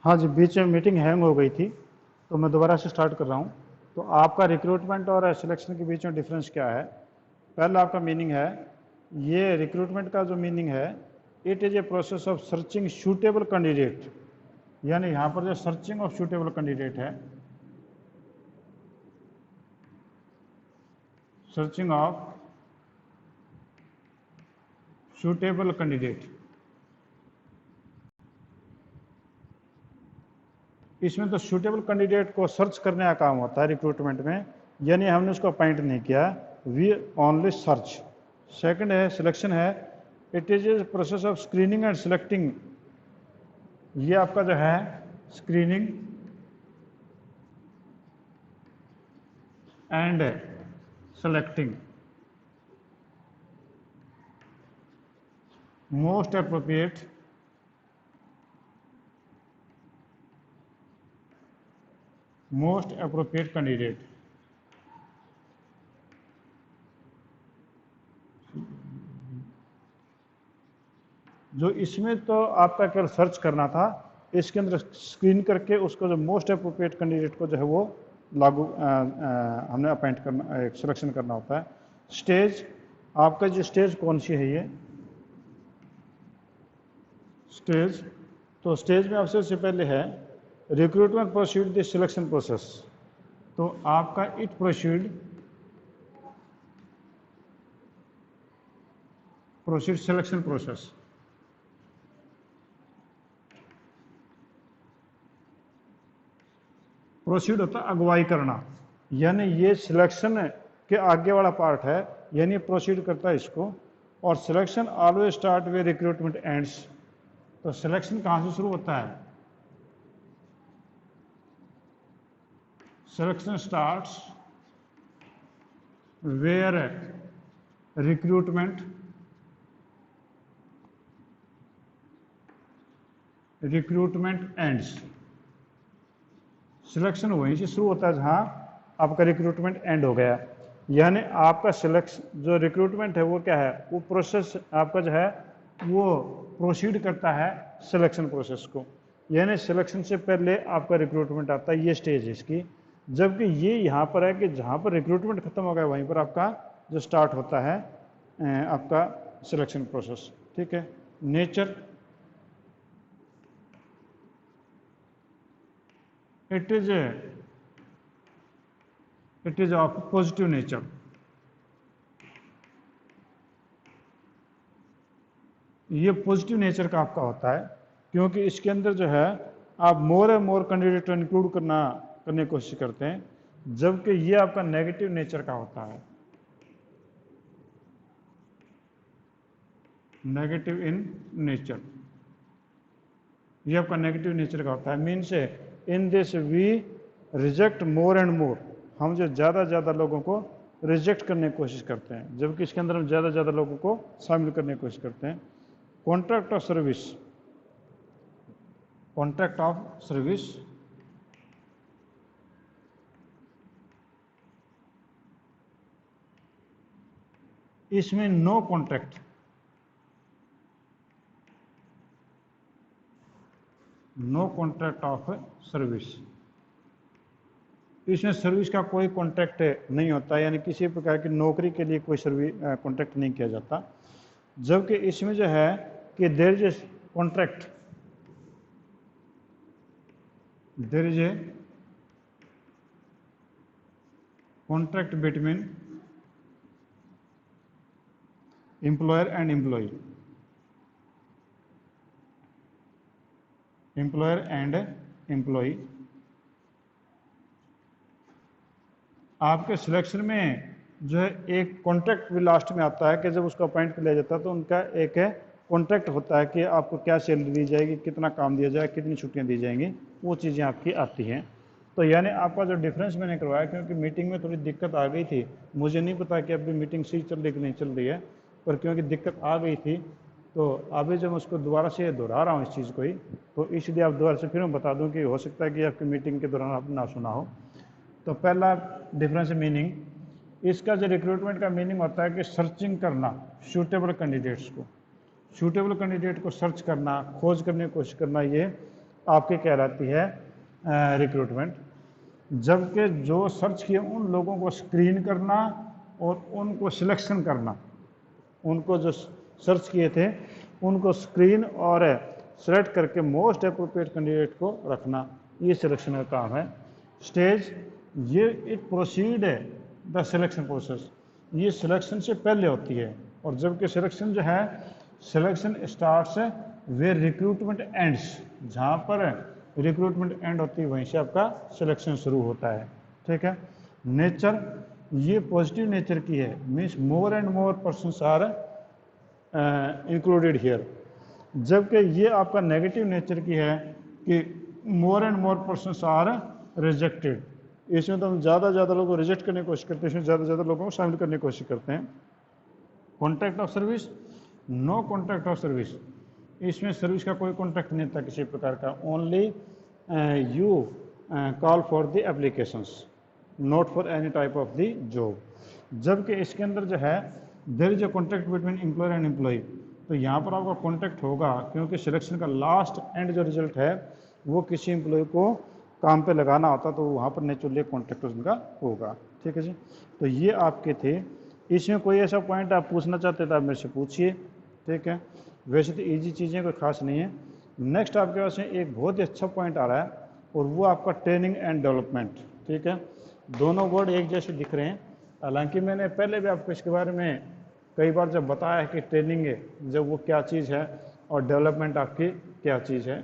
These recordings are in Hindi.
हाँ जी, बीच में मीटिंग हैंग हो गई थी, तो मैं दोबारा से स्टार्ट कर रहा हूँ। तो आपका रिक्रूटमेंट और सिलेक्शन के बीच में डिफरेंस क्या है? पहला आपका मीनिंग है, ये रिक्रूटमेंट का जो मीनिंग है, it is a process of searching suitable candidate, यानी यहाँ पर जो सर्चिंग ऑफ सूटेबल कैंडिडेट है, सर्चिंग ऑफ सूटेबल कैंडिडेट, इसमें तो सूटेबल कैंडिडेट को सर्च करने का काम होता है रिक्रूटमेंट में, यानी हमने उसको अपॉइंट नहीं किया, वी ओनली सर्च। सेकंड है सिलेक्शन है, it is a process of screening and selecting, ये आपका जो है screening and selecting most appropriate candidate. जो इसमें तो आपका केवल सर्च करना था, इसके अंदर स्क्रीन करके उसको जो मोस्ट अप्रोप्रिएट कैंडिडेट को जो है वो लागू हमने अपॉइंट करना, सिलेक्शन करना होता है। स्टेज, आपका जो स्टेज कौन सी है, ये स्टेज, तो स्टेज में आपसे सबसे पहले है recruitment proceed the selection process, तो आपका it proceed selection process. Proceed होता है अगुवाई करना, यानी ये सिलेक्शन के आगे वाला पार्ट है, यानी प्रोसीड करता है इसको। और selection always start where recruitment ends, तो सिलेक्शन कहाँ से शुरू होता है? Selection starts where recruitment ends, selection वहीं से शुरू होता है जहां आपका रिक्रूटमेंट एंड हो गया। यानी आपका सिलेक्शन जो रिक्रूटमेंट है वो क्या है, वो प्रोसेस आपका जो है वो प्रोसीड करता है सिलेक्शन प्रोसेस को, यानी सिलेक्शन से पहले आपका रिक्रूटमेंट आता है, ये स्टेज है इसकी। जबकि ये यहाँ पर है कि जहाँ पर रिक्रूटमेंट खत्म हो गया वहीं पर आपका जो स्टार्ट होता है आपका सिलेक्शन प्रोसेस। ठीक है। Nature, it is of positive nature, ये पॉजिटिव नेचर का आपका होता है, क्योंकि इसके अंदर जो है आप मोर एंड मोर कैंडिडेट इंक्लूड करने की कोशिश करते हैं, जबकि ये आपका नेगेटिव नेचर का होता है, नेगेटिव इन नेचर, ये आपका नेगेटिव नेचर का होता है। Means in this we reject more and more, हम जो ज़्यादा लोगों को रिजेक्ट करने की कोशिश करते हैं, जबकि इसके अंदर हम ज़्यादा लोगों को शामिल करने की कोशिश करते हैं। Contract of service, contract of service, इसमें no contract, no contract of service, इसमें सर्विस का कोई कॉन्ट्रैक्ट नहीं होता, यानी किसी प्रकार की नौकरी के लिए कोई सर्विस कॉन्ट्रैक्ट नहीं किया जाता। जबकि इसमें जो है कि there is contract, there is a contract between employer and employee, employer and employee. आपके सिलेक्शन में जो है एक कॉन्ट्रैक्ट भी लास्ट में आता है कि जब उसको अपॉइंट कर लिया जाता है तो उनका एक कॉन्ट्रैक्ट होता है कि आपको क्या सैलरी दी जाएगी, कितना काम दिया जाए, कितनी छुट्टियां दी जाएंगी, वो चीज़ें आपकी आती हैं। तो यानी आपका जो डिफरेंस मैंने करवाया, क्योंकि मीटिंग में थोड़ी दिक्कत आ गई थी, मुझे नहीं पता कि अभी मीटिंग सही चल रही कि नहीं चल रही है, पर क्योंकि दिक्कत आ गई थी तो अभी जब मैं उसको दोबारा से दोहरा रहा हूँ इस चीज़ को ही, तो इसलिए आप दोबारा से फिर मैं बता दूँ कि हो सकता है कि आपकी मीटिंग के दौरान आपने ना सुना हो। तो पहला डिफरेंस मीनिंग, इसका जो रिक्रूटमेंट का मीनिंग होता है कि सर्चिंग करना सूटेबल कैंडिडेट्स को, सूटेबल कैंडिडेट को सर्च करना, खोज करने की कोशिश करना, ये आपकी कहलाती है रिक्रूटमेंट। जबकि जो सर्च किए उन लोगों को स्क्रीन करना और उनको सिलेक्शन करना, उनको जो सर्च किए थे उनको स्क्रीन और सेलेक्ट करके मोस्ट अप्रोप्रिएट कैंडिडेट को रखना, ये सिलेक्शन का काम है। स्टेज, ये इट प्रोसीड है द सिलेक्शन प्रोसेस, ये सिलेक्शन से पहले होती है। और जबकि सिलेक्शन जो है, selection starts where recruitment ends, जहाँ पर रिक्रूटमेंट एंड होती है वहीं से आपका सिलेक्शन शुरू होता है। ठीक है। नेचर, ये पॉजिटिव नेचर की है, means more and more persons are included here. जबकि ये आपका नेगेटिव नेचर की है कि more and more persons are rejected, इसमें तो हम ज़्यादा लोगों को रिजेक्ट करने की कोशिश करते हैं, इसमें ज़्यादा लोगों को शामिल करने की कोशिश करते हैं। Contract of service, no contract of service, इसमें सर्विस का कोई कॉन्ट्रैक्ट नहीं था किसी प्रकार का, only you call for the applications, not for any type of the job. जबकि इसके अंदर जो है there is a contract between employer and employee, तो यहाँ पर आपका कॉन्ट्रैक्ट होगा क्योंकि सिलेक्शन का लास्ट एंड जो रिजल्ट है वो किसी एम्प्लॉय को काम पे लगाना होता, तो वहाँ पर नेचुरली कॉन्ट्रैक्ट उनका होगा। ठीक है जी। तो ये आपके थे, इसमें कोई ऐसा पॉइंट आप पूछना चाहते थे आप मेरे से पूछिए। ठीक है, वैसे तो ईजी चीज़ें कोई खास नहीं है। नेक्स्ट आपके पास में एक बहुत ही अच्छा पॉइंट आ रहा है और वो आपका ट्रेनिंग एंड डेवलपमेंट। ठीक है, दोनों वर्ड एक जैसे दिख रहे हैं, हालांकि मैंने पहले भी आपको इसके बारे में कई बार जब बताया है कि ट्रेनिंग है जब वो क्या चीज़ है और डेवलपमेंट आपकी क्या चीज़ है,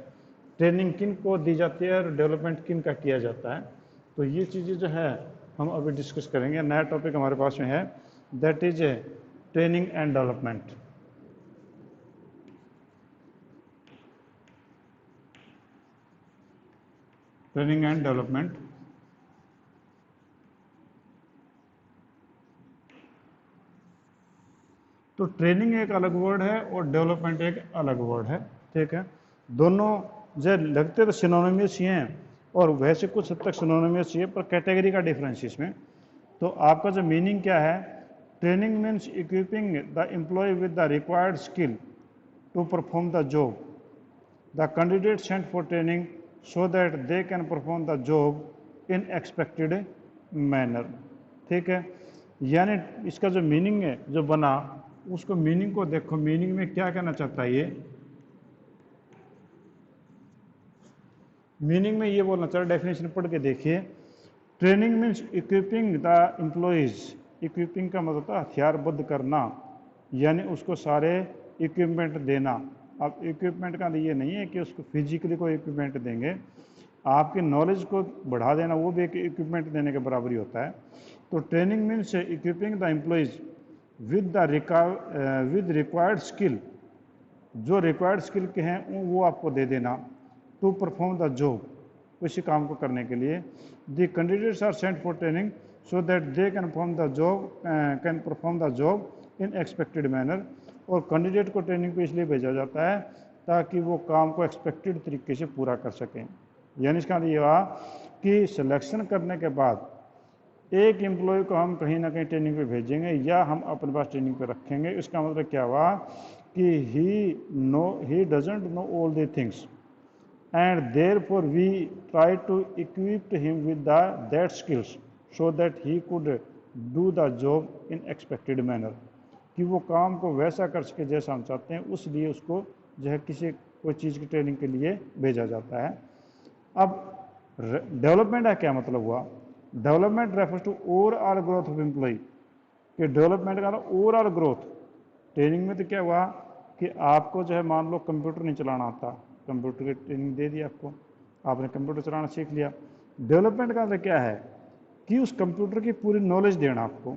ट्रेनिंग किन को दी जाती है और डेवलपमेंट किन का किया जाता है। तो ये चीज़ें जो है हम अभी डिस्कस करेंगे। नया टॉपिक हमारे पास में है, that is a training and development. Training and development, तो ट्रेनिंग एक अलग वर्ड है और डेवलपमेंट एक अलग वर्ड है। ठीक है, दोनों जो लगते तो सिनोनिमस ही हैं और वैसे कुछ हद तक सिनोनिमस ही है, पर कैटेगरी का डिफरेंस इसमें। तो आपका जो मीनिंग क्या है, training means equipping the employee with the required skill to perform the job, the candidate sent for training so that they can perform the job in expected manner. ठीक है, यानी इसका जो मीनिंग है जो बना, उसको मीनिंग को देखो, मीनिंग में क्या कहना चाहता है ये, मीनिंग में ये बोलना चाह रहा, डेफिनेशन पढ़ के देखिए। Training means equipping the employees, equipping का मतलब था हथियारबद्ध करना, यानी उसको सारे इक्विपमेंट देना। अब इक्विपमेंट का ये नहीं है कि उसको फिजिकली कोई इक्विपमेंट देंगे, आपके नॉलेज को बढ़ा देना वो भी एक इक्विपमेंट देने के बराबर ही होता है। तो training means equipping the employees with required skill, जो रिक्वायर्ड स्किल के हैं वो आपको दे देना, टू परफॉर्म द जॉब, उसी काम को करने के लिए। The candidates are sent for training so that they can perform the job in expected manner, और कैंडिडेट को ट्रेनिंग पे इसलिए भेजा जाता है ताकि वो काम को एक्सपेक्टेड तरीके से पूरा कर सकें। यानी इसका ये हुआ कि सिलेक्शन करने के बाद एक एम्प्लॉय को हम कहीं ना कहीं ट्रेनिंग पे भेजेंगे या हम अपने पास ट्रेनिंग पे रखेंगे। इसका मतलब क्या हुआ कि he doesn't know all the things and therefore we try to equip him with that skills so that he could do the job in expected manner, कि वो काम को वैसा कर सके जैसा हम चाहते हैं, उसलिए उसको जो है किसी कोई चीज़ की ट्रेनिंग के लिए भेजा जाता है। अब डेवलपमेंट का क्या मतलब हुआ, development refers to overall growth of employee, कि डेवलपमेंट का ओवरऑल ग्रोथ। ट्रेनिंग में तो क्या हुआ कि आपको जो है मान लो कंप्यूटर नहीं चलाना आता, कंप्यूटर की ट्रेनिंग दे दी आपको, आपने कंप्यूटर चलाना सीख लिया। डेवलपमेंट का मतलब क्या है कि उस कंप्यूटर की पूरी नॉलेज देना आपको,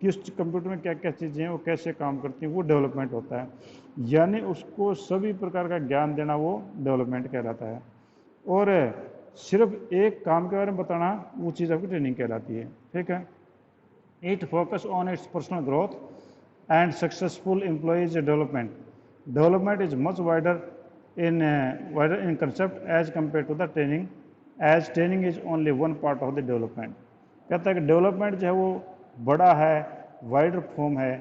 कि उस कंप्यूटर में क्या क्या चीज़ें हैं, वो कैसे काम करती हैं, वो डेवलपमेंट होता है। यानी उसको सभी प्रकार का ज्ञान देना वो डेवलपमेंट कहलाता है। और सिर्फ एक काम के बारे में बताना वो चीज़ आपकी ट्रेनिंग कहलाती है। ठीक है, it focus on it's personal growth and successful employees development. Development is much wider in concept as compared to the training, as training is only one part of the development। कहता है कि डेवलपमेंट जो है वो बड़ा है, वाइडर फॉर्म है,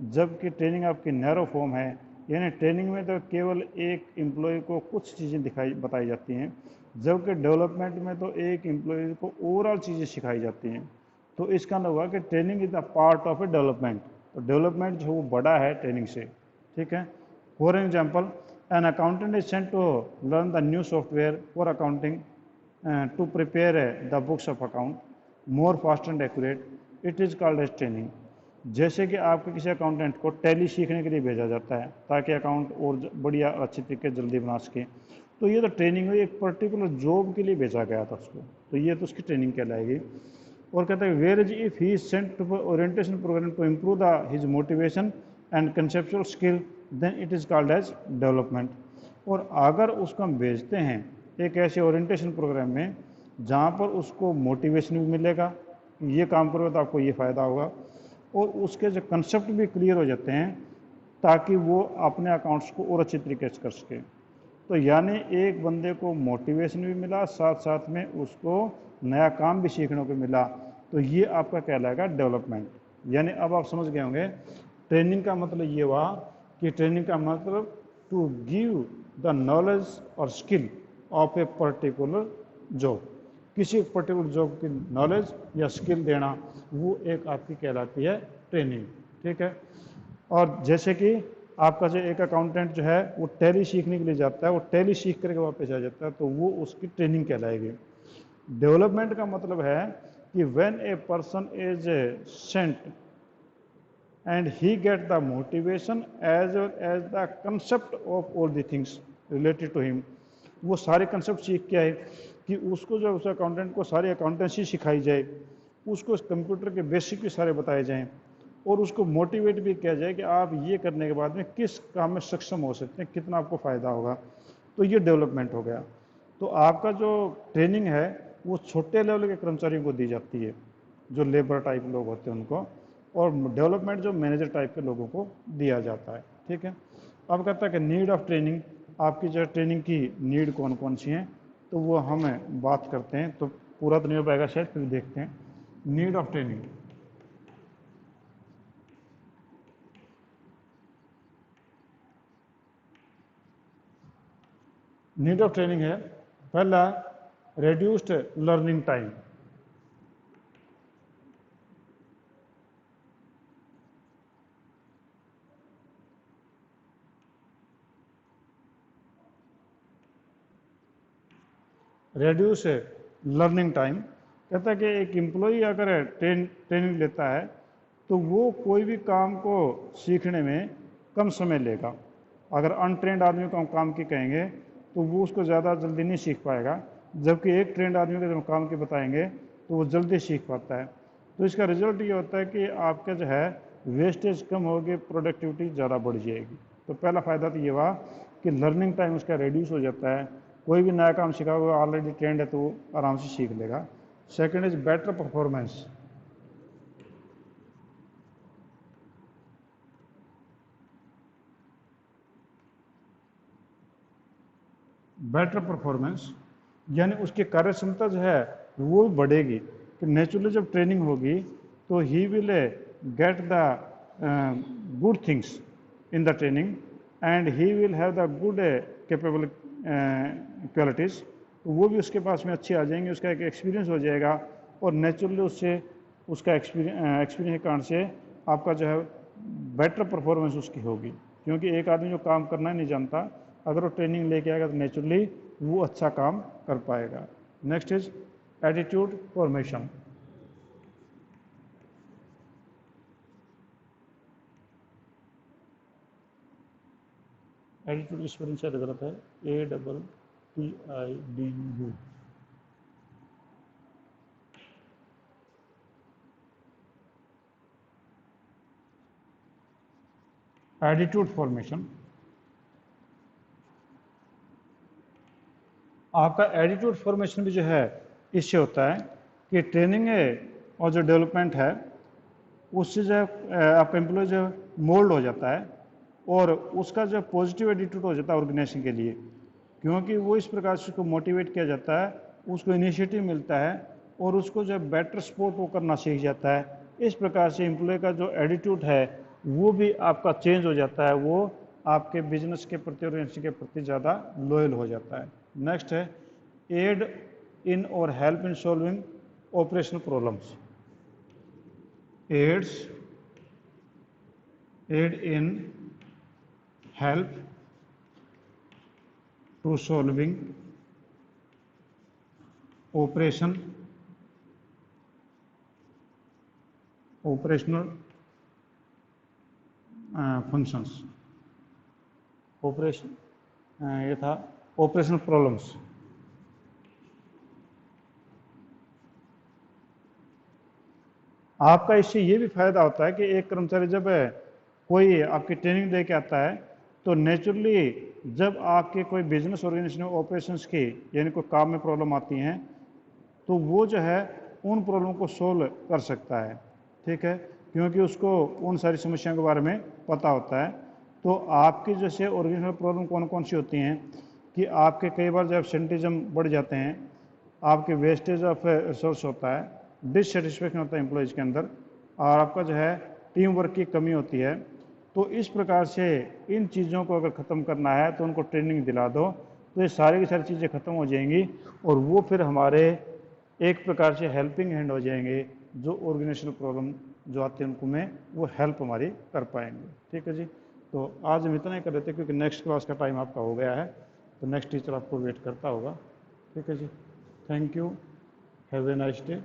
जबकि ट्रेनिंग आपकी नैरो फॉर्म है, यानी ट्रेनिंग में तो केवल एक एम्प्लॉय को कुछ चीज़ें बताई जाती हैं, जबकि डेवलपमेंट में तो एक एम्प्लॉय को ओवरऑल चीज़ें सिखाई जाती हैं। तो इसका मतलब हुआ कि training is the part of a development. तो डेवलपमेंट जो वो बड़ा है ट्रेनिंग से, ठीक है। For example, an accountant is sent to learn the new software for accounting to prepare the books of account more fast and accurate, it is called as training. जैसे कि आपके किसी अकाउंटेंट को टैली सीखने के लिए भेजा जाता है ताकि अकाउंट और बढ़िया अच्छे तरीके जल्दी बना सके, तो ये तो ट्रेनिंग हुई, एक पर्टिकुलर जॉब के लिए भेजा गया था उसको, तो ये तो उसकी ट्रेनिंग कहलाएगी। और कहते हैं where is if he sent to orientation programme to improve the his motivation and conceptual skill, then it is called as development. और अगर उसको हम भेजते हैं एक ऐसे ओरिएंटेशन प्रोग्राम में जहाँ पर उसको मोटिवेशन भी मिलेगा, ये काम करोगे तो आपको ये फ़ायदा होगा, और उसके जो कंसेप्ट भी क्लियर हो जाते हैं ताकि वो अपने अकाउंट्स को और अच्छे तरीके से कर सके। तो यानी एक बंदे को मोटिवेशन भी मिला, साथ साथ में उसको नया काम भी सीखने को मिला, तो ये आपका कहलाएगा डेवलपमेंट। यानी अब आप समझ गए होंगे ट्रेनिंग का मतलब ये हुआ कि ट्रेनिंग का मतलब टू गिव द नॉलेज और skill of a particular job, किसी पर्टिकुलर जॉब की नॉलेज या स्किल देना, वो एक आपकी कहलाती है ट्रेनिंग, ठीक है। और जैसे कि आपका जो एक अकाउंटेंट जो है वो टैली सीखने के लिए जाता है, वो टैली सीख करके वापस आ जाता है, तो वो उसकी ट्रेनिंग कहलाएगी। डेवलपमेंट का मतलब है कि when a person is sent and he get the motivation as well as the concept of all the things related to him, वो सारे कंसेप्ट सीख के आए कि उसको जो उस अकाउंटेंट को सारी अकाउंटेंसी सिखाई जाए, उसको कंप्यूटर के बेसिक भी सारे बताए जाएं, और उसको मोटिवेट भी किया जाए कि आप ये करने के बाद में किस काम में सक्षम हो सकते हैं, कितना आपको फ़ायदा होगा, तो ये डेवलपमेंट हो गया। तो आपका जो ट्रेनिंग है वो छोटे लेवल के कर्मचारियों को दी जाती है, जो लेबर टाइप लोग होते हैं उनको, और डेवलपमेंट जो मैनेजर टाइप के लोगों को दिया जाता है, ठीक है। अब कहता है कि नीड ऑफ ट्रेनिंग, आपकी जो ट्रेनिंग की नीड कौन कौन सी हैं, तो वो हमें बात करते हैं, तो पूरा तो नहीं हो पाएगा शायद, फिर देखते हैं need of training. Need of training है पहला reduced learning time. Reduce learning time कहता है कि एक एम्प्लॉई अगर ट्रेनिंग लेता है तो वो कोई भी काम को सीखने में कम समय लेगा। अगर अनट्रेंड आदमी को हम काम की कहेंगे तो वो उसको ज़्यादा जल्दी नहीं सीख पाएगा, जबकि एक ट्रेंड आदमी को जब काम की बताएंगे तो वो जल्दी सीख पाता है। तो इसका रिजल्ट ये होता है कि आपका जो है वेस्टेज कम होगी, प्रोडक्टिविटी ज़्यादा बढ़ जाएगी। तो पहला फ़ायदा तो ये हुआ कि लर्निंग टाइम उसका रिड्यूस हो जाता है, कोई भी नया काम सीखा हुआ ऑलरेडी ट्रेंड है तो वो आराम से सीख लेगा। Second is better performance. Better performance यानी उसकी कार्य क्षमता जो है वो बढ़ेगी, कि नेचुरली जब ट्रेनिंग होगी तो he will get the good things in the training and he will have the good capable qualities, तो वो भी उसके पास में अच्छी आ जाएंगी, उसका एक एक्सपीरियंस हो जाएगा, और नेचुरली उससे उसका एक्सपीरियंस के कारण से आपका जो है बेटर परफॉर्मेंस उसकी होगी। क्योंकि एक आदमी जो काम करना ही नहीं जानता, अगर वो ट्रेनिंग लेके आएगा तो नेचुरली वो अच्छा काम कर पाएगा। Next is attitude formation. Attitude की स्पेलिंग शायद गलत है, ATTIDU। एटीट्यूड फॉर्मेशन, आपका एटीट्यूड फॉर्मेशन भी जो है इससे होता है कि ट्रेनिंग है और जो डेवलपमेंट है उससे जो आपका एम्प्लॉय जो मोल्ड हो जाता है, और उसका जो पॉजिटिव एटीट्यूड हो जाता है ऑर्गेनाइजेशन के लिए, क्योंकि वो इस प्रकार से उसको मोटिवेट किया जाता है, उसको इनिशिएटिव मिलता है, और उसको जो बेटर सपोर्ट वो करना सीख जाता है। इस प्रकार से एम्प्लॉय का जो एटीट्यूड है वो भी आपका चेंज हो जाता है, वो आपके बिजनेस के प्रति और ऑर्गेनाइजेशन के प्रति ज़्यादा लॉयल हो जाता है। नेक्स्ट है एड इन और help in solving operational problems. Aid in help to solving operational functions. Operation ये था ऑपरेशनल प्रॉब्लम्स। आपका इससे ये भी फायदा होता है कि एक कर्मचारी जब कोई आपकी ट्रेनिंग दे के आता है तो नेचुरली जब आपके कोई बिजनेस ऑर्गेनाइजेशन ऑपरेशंस की यानी कोई काम में प्रॉब्लम आती हैं तो वो जो है उन प्रॉब्लम को सोल्व कर सकता है, ठीक है, क्योंकि उसको उन सारी समस्याओं के बारे में पता होता है। तो आपकी जैसे ऑर्गेनाइजेशनल प्रॉब्लम कौन कौन सी होती हैं कि आपके कई बार जब एब्सेंटिज्म बढ़ जाते हैं, आपके वेस्टेज ऑफ रिसोर्स होता है, डिससेटिस्फेक्शन होता है एम्प्लॉयज़ के अंदर, और आपका जो है टीम वर्क की कमी होती है। तो इस प्रकार से इन चीज़ों को अगर ख़त्म करना है तो उनको ट्रेनिंग दिला दो तो ये सारी की सारी चीज़ें ख़त्म हो जाएंगी और वो फिर हमारे एक प्रकार से हेल्पिंग हैंड हो जाएंगे। जो ऑर्गेनाइजेशनल प्रॉब्लम जो आती है उनको में वो हेल्प हमारी कर पाएंगे। ठीक है जी, तो आज हम इतना ही कर लेते हैं क्योंकि नेक्स्ट क्लास का टाइम आपका हो गया है, तो नेक्स्ट टीचर आपको वेट करता होगा। ठीक है जी, thank you, have a nice day.